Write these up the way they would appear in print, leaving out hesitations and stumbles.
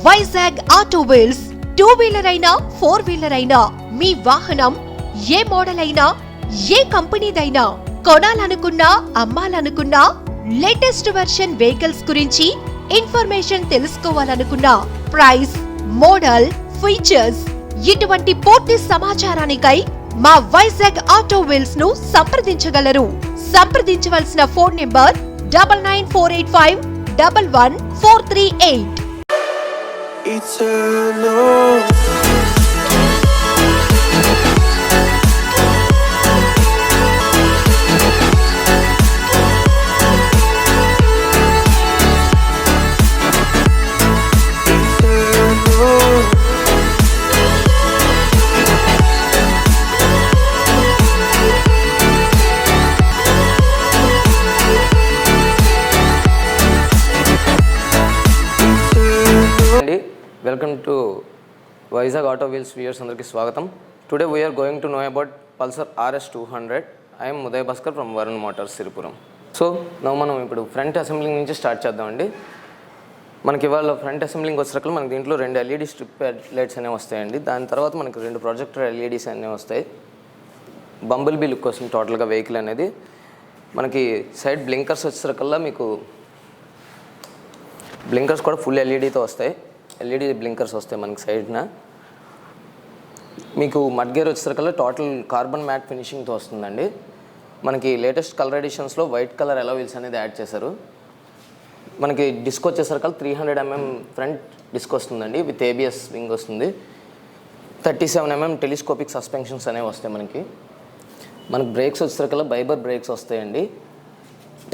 Vizag auto wheels, two wheeler అయినా four wheeler అయినా మీ వాహనం ఏ మోడల్ అయినా ఏ కంపెనీదైనా కొనాలనుకున్నా అమ్మాలనుకున్నా లేటెస్ట్ వెర్షన్ వెహికల్స్ గురించి ఇన్ఫర్మేషన్ తెలుసుకోవాలనుకున్నా ప్రైస్, మోడల్, ఫీచర్స్ ఇటువంటి పూర్తి సమాచారానికై మా వైజాగ్ ఆటో వీల్స్ ను సంప్రదించగలరు. సంప్రదించవలసిన phone number 9948511438. Eternal. Welcome to Vizag Auto Wheels viewers andarki swagatam. Today we are going to know about Pulsar RS 200. I am Uday Bhaskar from Varun Motors Siripuram. So now మనం ఇప్పుడు front assembling నుంచి start చేద్దామండి. మనకి ఇవాళ front assembling వచ్చేసరికి మనకి దీంట్లో రెండు ఎల్ఈడి స్ట్రిప్ లైట్స్ అనేవి వస్తాయండి. దాని తర్వాత మనకి రెండు ప్రొజెక్టర్ ఎల్ఈడీస్ అనేవి వస్తాయి. బంబుల్ బీ లుక్ వస్తుంది టోటల్గా వెహికల్ అనేది. మనకి సైడ్ బ్లింకర్స్ వచ్చేసరికల్లా మీకు బ్లింకర్స్ కూడా ఫుల్ ఎల్ఈడీతో వస్తాయి. ఎల్ఈడి బ్లింకర్స్ వస్తాయి మనకి సైడ్న. మీకు మడ్ గేర్ వచ్చేసరికల్లా టోటల్ కార్బన్ మ్యాట్ ఫినిషింగ్తో వస్తుందండి. మనకి లేటెస్ట్ కలర్ ఎడిషన్స్లో వైట్ కలర్ అలా వీల్స్ అనేది యాడ్ చేశారు. మనకి డిస్క్ వచ్చేసరికల్లా 300 mm ఫ్రంట్ డిస్క్ వస్తుందండి. విత్ ఏబిఎస్ వింగ్ వస్తుంది. 37 mm టెలిస్కోపిక్ సస్పెన్షన్స్ అనేవి వస్తాయి మనకి. బ్రేక్స్ వచ్చేసరికల్లా బైబర్ బ్రేక్స్ వస్తాయండి.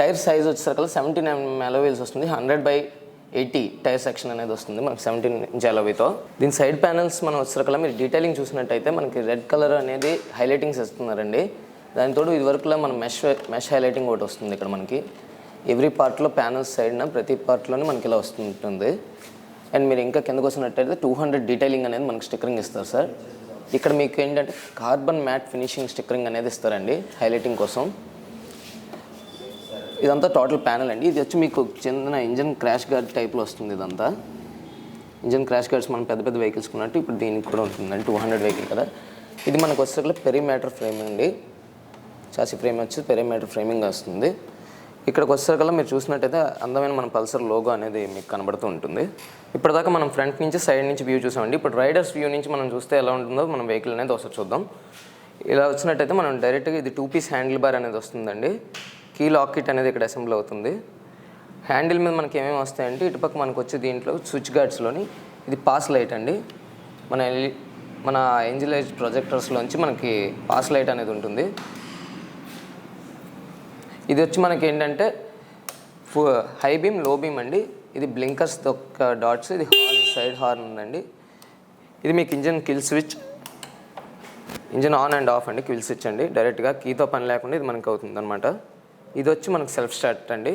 టైర్ సైజ్ వచ్చేసరికల్లా 17 mm అలా వీల్స్ వస్తుంది. 100/80 టైర్ సెక్షన్ అనేది వస్తుంది మనకి 17 inch అలవీతో. దీని సైడ్ ప్యానల్స్ మనం వచ్చేసరికల్లా మీరు డీటెయిలింగ్ చూసినట్టయితే మనకి రెడ్ కలర్ అనేది హైలైటింగ్స్ ఇస్తున్నారండి. దానితో ఇదివరకులా మన మెష్ హైలైటింగ్ ఒకటి వస్తుంది ఇక్కడ మనకి. ఎవ్రీ పార్ట్లో ప్యానల్స్ సైడ్న ప్రతి పార్ట్లోనే మనకి ఇలా వస్తుంటుంది. అండ్ మీరు ఇంకా కిందకు వచ్చినట్టయితే 200 డీటెయిలింగ్ అనేది మనకి స్టిక్కరింగ్ ఇస్తారు సార్. ఇక్కడ మీకు ఏంటంటే కార్బన్ మ్యాట్ ఫినిషింగ్ స్టిక్కరింగ్ అనేది ఇస్తారండి హైలైటింగ్ కోసం. ఇదంతా టోటల్ ప్యానల్ అండి. ఇది వచ్చి మీకు చెందిన ఇంజన్ క్రాష్ గార్డ్ టైప్లో వస్తుంది. ఇదంతా ఇంజన్ క్రాష్ గార్డ్స్ మనం పెద్ద పెద్ద వెహికల్స్ కొన్నట్టు ఇప్పుడు దీనికి కూడా ఉంటుందండి. 200 వెహికల్ కదా. ఇది మనకు వచ్చేసరికి పెరిమీటర్ ఫ్రేమ్ అండి. చాసి ఫ్రేమ్ వచ్చి పెరిమీటర్ ఫ్రేమింగ్ వస్తుంది. ఇక్కడికి వచ్చేసరికల్లా మీరు చూసినట్టయితే అందమైన మన పల్సర్ లోగో అనేది మీకు కనబడుతూ ఉంటుంది. ఇప్పటిదాకా మనం ఫ్రంట్ నుంచి సైడ్ నుంచి వ్యూ చూసామండి. ఇప్పుడు రైడర్స్ వ్యూ నుంచి మనం చూస్తే ఎలా ఉంటుందో మనం వెహికల్ అనేది ఒకసారి చూద్దాం. ఇలా వచ్చినట్టయితే మనం డైరెక్ట్గా ఇది 2 piece హ్యాండిల్ బార్ అనేది వస్తుందండి. కీ లాక్ కిట్ అనేది ఇక్కడ అసెంబ్లీ అవుతుంది. హ్యాండిల్ మీద మనకి ఏమేమి వస్తాయంటే ఇటుపక్క మనకు వచ్చే దీంట్లో స్విచ్ గార్డ్స్లోని ఇది పాస్ లైట్ అండి. మన ఏంజిల్ లైట్ ప్రొజెక్టర్స్లోంచి మనకి పాస్ లైట్ అనేది ఉంటుంది. ఇది వచ్చి మనకి ఏంటంటే హై బీమ్, లో బీమ్ అండి. ఇది బ్లింకర్స్ ఒక డాట్స్. ఇది హార్న్, సైడ్ హార్న్ ఉందండి. ఇది మీకు engine kill switch, engine on and of అండి. కిల్ స్విచ్ అండి. డైరెక్ట్గా కీతో పని లేకుండా ఇది మనకి అవుతుంది అనమాట. ఇది వచ్చి మనకు సెల్ఫ్ స్టార్ట్ అండి.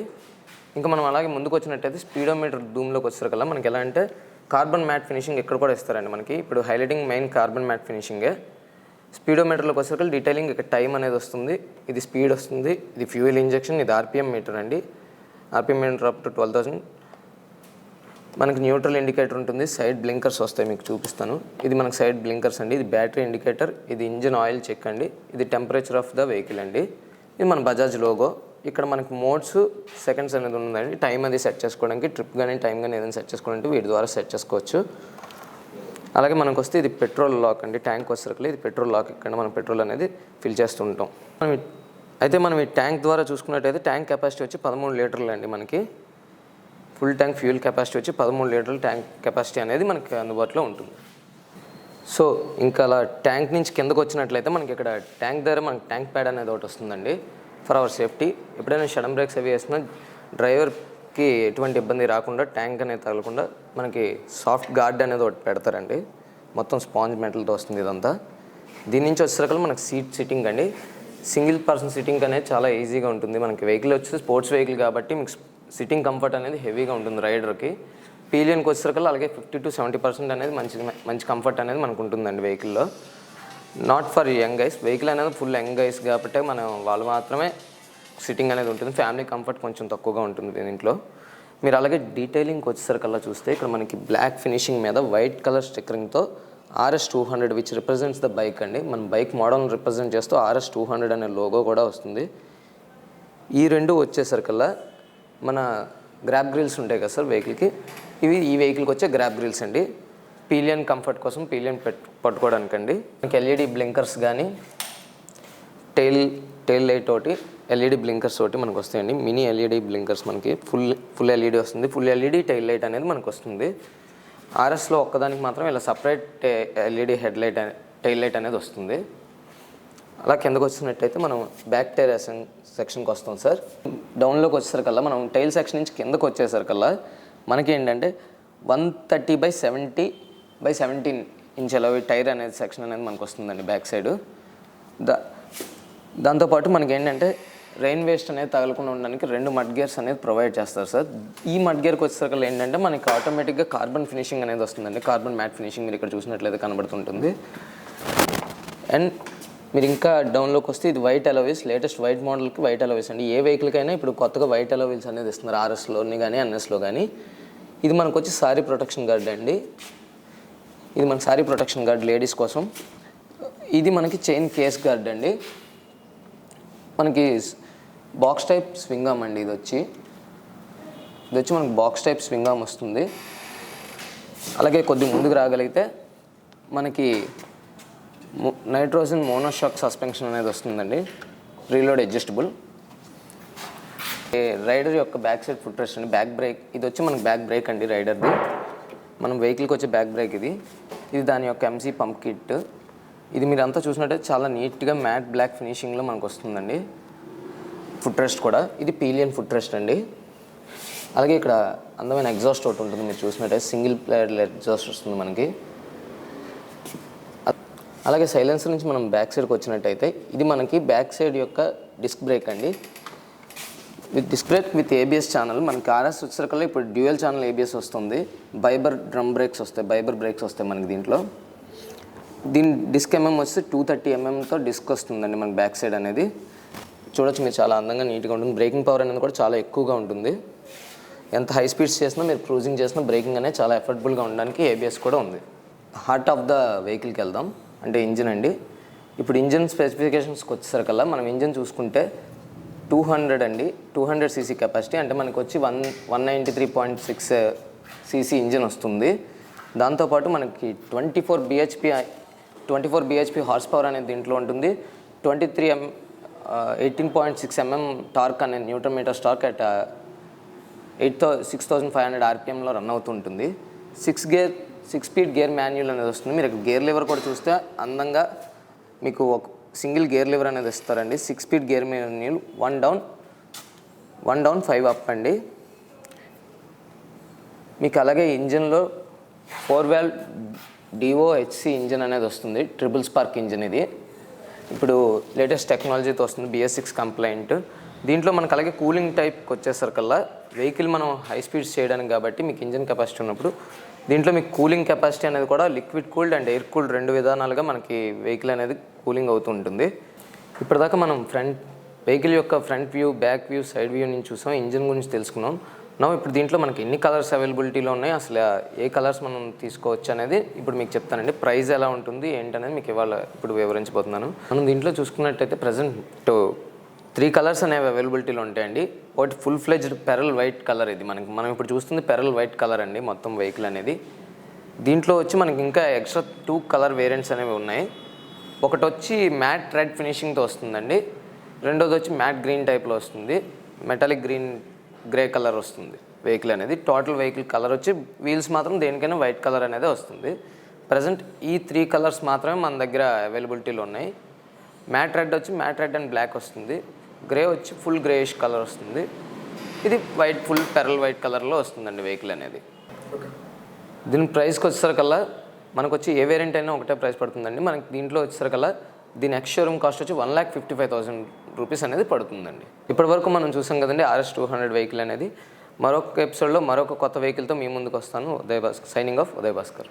ఇంకా మనం అలాగే ముందుకు వచ్చినట్టయితే స్పీడోమీటర్ ధూమ్లోకి వచ్చేసరికల్లా మనకి ఎలా అంటే కార్బన్ మ్యాట్ ఫినిషింగ్ ఇక్కడ కూడా ఇస్తారండి మనకి. ఇప్పుడు హైలైటింగ్ మెయిన్ కార్బన్ మ్యాట్ ఫినిషింగే. స్పీడోమీటర్లోకి వచ్చేసరికి డీటెయిలింగ్ ఇక్కడ టైం అనేది వస్తుంది. ఇది స్పీడ్ వస్తుంది. ఇది ఫ్యూయల్ ఇంజెక్షన్. ఇది ఆర్పిఎం మీటర్ అండి. RPM meter up to 12,000. మనకి న్యూట్రల్ ఇండికేటర్ ఉంటుంది. సైడ్ బ్లింకర్స్ వస్తాయి మీకు చూపిస్తాను. ఇది మనకి సైడ్ బ్లింకర్స్ అండి. ఇది బ్యాటరీ ఇండికేటర్. ఇది ఇంజన్ ఆయిల్ చెక్ అండి. ఇది టెంపరేచర్ ఆఫ్ ద వెహికల్ అండి. ఇది మన బజాజ్ లోగో. ఇక్కడ మనకి మోడ్స్, సెకండ్స్ అనేది ఉందండి. టైం అది సెట్ చేసుకోవడానికి, ట్రిప్ కానీ టైం కానీ ఏదైనా సెట్ చేసుకోవాలంటే వీటి ద్వారా సెట్ చేసుకోవచ్చు. అలాగే మనకు వస్తే ఇది పెట్రోల్ లాక్ అండి. ట్యాంక్ వచ్చేసరికి ఇది పెట్రోల్ లాక్. ఇక్కడ మనం పెట్రోల్ అనేది ఫిల్ చేస్తుంటాం. మనం ఈ ట్యాంక్ ద్వారా చూసుకున్నట్టయితే ట్యాంక్ కెపాసిటీ వచ్చి 13 లీటర్లు అండి. మనకి ఫుల్ ట్యాంక్ ఫ్యూయల్ కెపాసిటీ వచ్చి 13 లీటర్ల ట్యాంక్ కెపాసిటీ అనేది మనకి అందుబాటులో ఉంటుంది. సో ఇంకా అలా ట్యాంక్ నుంచి కిందకు వచ్చినట్లయితే మనకి ఇక్కడ ట్యాంక్ దగ్గర మనకి ట్యాంక్ ప్యాడ్ అనేది ఒకటి వస్తుందండి ఫర్ అవర్ సేఫ్టీ. ఎప్పుడైనా షడన్ బ్రేక్స్ అవి వేసినా డ్రైవర్కి ఎటువంటి ఇబ్బంది రాకుండా, ట్యాంక్ అనేది తగలకుండా మనకి సాఫ్ట్ గార్డ్ అనేది ఒకటి పెడతారండి. మొత్తం స్పాంజ్ మెటల్తో వస్తుంది ఇదంతా. దీని నుంచి వచ్చేసరికి మనకి సీట్ సిట్టింగ్ అండి. సింగిల్ పర్సన్ సిట్టింగ్ అనేది చాలా ఈజీగా ఉంటుంది. మనకి వెహికల్ వచ్చి స్పోర్ట్స్ వెహికల్ కాబట్టి మీకు సిట్టింగ్ కంఫర్ట్ అనేది హెవీగా ఉంటుంది రైడర్కి. పీలియన్కి వచ్చేసరికి అలాగే 50 to 70% అనేది మంచి కంఫర్ట్ అనేది మనకు ఉంటుందండి వెహికల్లో. Not for young guys. Vehicle అనేది ఫుల్ యంగ్ గైస్ కాబట్టి వాళ్ళు మాత్రమే సిట్టింగ్ అనేది ఉంటుంది. ఫ్యామిలీ కంఫర్ట్ కొంచెం తక్కువగా ఉంటుంది దీంట్లో. మీరు అలాగే డీటెయిలింగ్కి వచ్చేసరికల్లా చూస్తే ఇక్కడ మనకి బ్లాక్ ఫినిషింగ్ మీద వైట్ కలర్ స్టిక్కరింగ్తో RS200 which represents the bike అండి. మన బైక్ మోడల్ని రిప్రజెంట్ చేస్తూ RS200 అనే లోగో కూడా వస్తుంది. ఈ రెండు వచ్చేసరికల్లా మన గ్రాబ్ గ్రిల్స్ ఉంటాయి కదా సార్ వెహికల్కి, ఇవి ఈ వెహికల్కి వచ్చే గ్రాబ్ గ్రిల్స్ అండి. పీలియన్ కంఫర్ట్ కోసం పీలియన్ పట్టుకోవడానికండి. మనకి ఎల్ఈడి బ్లింకర్స్ కానీ టెయిల్ లైట్ ఒకటి ఎల్ఈడి బ్లింకర్స్ ఒకటి మనకు వస్తాయండి. మినీ ఎల్ఈడి బ్లింకర్స్ మనకి ఫుల్ ఎల్ఈడి వస్తుంది. ఫుల్ ఎల్ఈడి టెయిల్ లైట్ అనేది మనకు వస్తుంది. RSలో ఒక్కదానికి మాత్రం ఇలా సపరేట్ ఎల్ఈడి టెయిల్ లైట్ అనేది వస్తుంది. అలా కిందకు వచ్చినట్టయితే మనం బ్యాక్ టైర్ సెక్షన్కి వస్తాం సార్. డౌన్లోకి వచ్చేసరికల్లా మనం టైల్ సెక్షన్ నుంచి కిందకు వచ్చేసరికల్లా మనకి ఏంటంటే 130/70/17 ఇంచ్ అలా టైర్ అనేది సెక్షన్ అనేది మనకు వస్తుందండి బ్యాక్ సైడ్. దాంతోపాటు మనకి ఏంటంటే రెయిన్ వేస్ట్ అనేది తగలకుండా ఉండడానికి 2 మడ్ గేర్స్ అనేది ప్రొవైడ్ చేస్తారు సార్. ఈ మడ్ గేర్కి వచ్చేసరికల్లా ఏంటంటే మనకి ఆటోమేటిక్గా కార్బన్ ఫినిషింగ్ అనేది వస్తుందండి. కార్బన్ మ్యాట్ ఫినిషింగ్ మీరు ఇక్కడ చూసినట్లయితే కనబడుతుంటుంది. అండ్ మీరు ఇంకా డౌన్లోకి వస్తే ఇది వైట్ అలోవీస్, లేటెస్ట్ వైట్ మోడల్కి వైట్ అలోవీస్ అండి. ఏ వెహికల్కైనా ఇప్పుడు కొత్తగా వైట్ అలోవీల్స్ అనేది ఇస్తున్నారు RSలోని కానీ NSలో కానీ. ఇది మనకు వచ్చి సారీ ప్రొటెక్షన్ గార్డ్ అండి. ఇది మన సారీ ప్రొటెక్షన్ గార్డ్ లేడీస్ కోసం. ఇది మనకి చైన్ కేస్ గార్డ్ అండి. మనకి బాక్స్ టైప్ స్వింగ్ ఆర్మ్ అండి. ఇది వచ్చి మనకి బాక్స్ టైప్ స్వింగ్ ఆర్మ్ వస్తుంది. అలాగే కొద్ది ముందుకు రాగలిగితే మనకి నైట్రోజన్ మోనోషాక్ సస్పెన్షన్ అనేది వస్తుందండి. Reload adjustable. రైడర్ యొక్క బ్యాక్ సైడ్ ఫుట్ రెస్ట్ అండి. బ్యాక్ బ్రేక్ ఇది వచ్చి మనకి బ్యాక్ బ్రేక్ అండి రైడర్ది. మనం వెహికల్కి వచ్చే బ్యాక్ బ్రేక్ ఇది దాని యొక్క MC పంప్ కిట్. ఇది మీరు అంతా చూసినట్టయితే చాలా నీట్గా మ్యాట్ బ్లాక్ ఫినిషింగ్లో మనకు వస్తుందండి. ఫుట్ రెస్ట్ కూడా ఇది పీలియన్ ఫుట్ రెస్ట్ అండి. అలాగే ఇక్కడ అందమైన ఎగ్జాస్ట్ ఒకటి ఉంటుంది. మీరు చూసినట్టయితే సింగిల్ ప్లేయర్ ఎగ్జాస్ట్ వస్తుంది మనకి. అలాగే సైలెన్సర్ నుంచి మనం బ్యాక్ సైడ్కి వచ్చినట్టయితే ఇది మనకి బ్యాక్ సైడ్ యొక్క డిస్క్ బ్రేక్ అండి. Disc brake with ABS channel. మనకి RS వచ్చేసరికల్లా ఇప్పుడు డ్యూయల్ ఛానల్ ABS వస్తుంది. బైబర్ డ్రమ్ బ్రేక్స్ వస్తాయి, బైబర్ బ్రేక్స్ వస్తాయి మనకి దీంట్లో. దీని డిస్క్ వచ్చి 230 mm డిస్క్ వస్తుందండి మనకి బ్యాక్ సైడ్ అనేది. చూడొచ్చు మీరు, చాలా అందంగా నీట్గా ఉంటుంది. బ్రేకింగ్ పవర్ అనేది కూడా చాలా ఎక్కువగా ఉంటుంది. ఎంత హై స్పీడ్స్ చేసినా మీరు క్రూజింగ్ చేసినా బ్రేకింగ్ అనేది చాలా ఎఫర్టబుల్గా ఉండడానికి ABS కూడా ఉంది. హార్ట్ ఆఫ్ ద వెహికల్కి వెళ్దాం, అంటే ఇంజిన్ అండి. ఇప్పుడు ఇంజిన్ స్పెసిఫికేషన్స్కి వచ్చేసరికల్లా మనం ఇంజిన్ చూసుకుంటే 200 అండి, 200 cc కెపాసిటీ. అంటే మనకు వచ్చి 193.6 cc ఇంజిన్ వస్తుంది. దాంతోపాటు మనకి 24 bhp హార్స్ పవర్ అనేది దీంట్లో ఉంటుంది. 18.6 mm టార్క్ అనేది న్యూటన్ మీటర్ టార్క్ అట్ 6500 RPMలో రన్ అవుతుంటుంది. 6 స్పీడ్ గేర్ మాన్యువల్ అనేది వస్తుంది. మీరు గేర్ లివర్ కూడా చూస్తే అందంగా మీకు ఒక సింగిల్ గేర్ లివర్ అనేది ఇస్తారండి. 6 speed gear manual, 1 down 5 up అండి. మీకు అలాగే ఇంజిన్లో 4 valve DOHC ఇంజిన్ అనేది వస్తుంది. ట్రిపుల్ స్పార్క్ ఇంజిన్ ఇది. ఇప్పుడు లేటెస్ట్ టెక్నాలజీతో వస్తుంది, BS6 కంప్లైంట్. దీంట్లో మనకు అలాగే కూలింగ్ టైప్కి వచ్చేసరికల్లా వెహికల్ మనం హై స్పీడ్స్ చేయడానికి కాబట్టి మీకు ఇంజిన్ కెపాసిటీ ఉన్నప్పుడు దీంట్లో మీకు కూలింగ్ కెపాసిటీ అనేది కూడా liquid cooled and air cooled 2 విధానాలుగా మనకి వెహికల్ అనేది కూలింగ్ అవుతూ ఉంటుంది. ఇప్పటిదాకా మనం వెహికల్ యొక్క front view, back view, side view నుంచి చూసాం, ఇంజిన్ గురించి తెలుసుకున్నాం. ఇప్పుడు దీంట్లో మనకి ఎన్ని కలర్స్ అవైలబిలిటీలో ఉన్నాయి, అసలు ఏ కలర్స్ మనం తీసుకోవచ్చు అనేది ఇప్పుడు మీకు చెప్తానండి. ప్రైస్ ఎలా ఉంటుంది ఏంటనేది మీకు ఇప్పుడు వివరించబోతున్నాను. మనం దీంట్లో చూసుకున్నట్టయితే ప్రజెంట్ 3 కలర్స్ అనేవి అవైలబిలిటీలో ఉంటాయండి. ఒకటి full fledged pearl white colour. ఇది మనం ఇప్పుడు చూస్తుంది పెరల్ వైట్ కలర్ అండి మొత్తం వెహికల్ అనేది. దీంట్లో వచ్చి మనకి ఇంకా ఎక్స్ట్రా 2 కలర్ వేరియంట్స్ అనేవి ఉన్నాయి. ఒకటి వచ్చి మ్యాట్ రెడ్ ఫినిషింగ్తో వస్తుందండి. రెండోది వచ్చి మ్యాట్ గ్రీన్ టైప్లో వస్తుంది. మెటాలిక్ గ్రే కలర్ వస్తుంది వెహికల్ అనేది. టోటల్ వెహికల్ కలర్ వచ్చి వీల్స్ మాత్రం దేనికైనా వైట్ కలర్ అనేది వస్తుంది. ప్రజెంట్ ఈ 3 కలర్స్ మాత్రమే మన దగ్గర అవైలబిలిటీలో ఉన్నాయి. మ్యాట్ రెడ్ వచ్చి మ్యాట్ రెడ్ అండ్ బ్లాక్ వస్తుంది. గ్రే వచ్చి ఫుల్ గ్రేయిష్ కలర్ వస్తుంది. ఇది వైట్ ఫుల్ పెరల్ వైట్ కలర్లో వస్తుందండి వెహికల్ అనేది. దీని ప్రైస్కి వచ్చేసరికల్లా మనకు వచ్చి ఏ వేరియంట్ అయినా ఒకటే ప్రైస్ పడుతుందండి. మనకి దీంట్లో వచ్చేసరికల్లా దీని ఎక్స్ షోరూమ్ కాస్ట్ వచ్చి 1,55,000 రూపీస్ అనేది పడుతుందండి. ఇప్పటివరకు మనం చూసాం కదండి RS200 వెహికల్ అనేది. మరొక ఎపిసోడ్లో మరొక కొత్త వెహికల్తో మీ ముందుకు వస్తాను. Signing off Uday Bhaskar.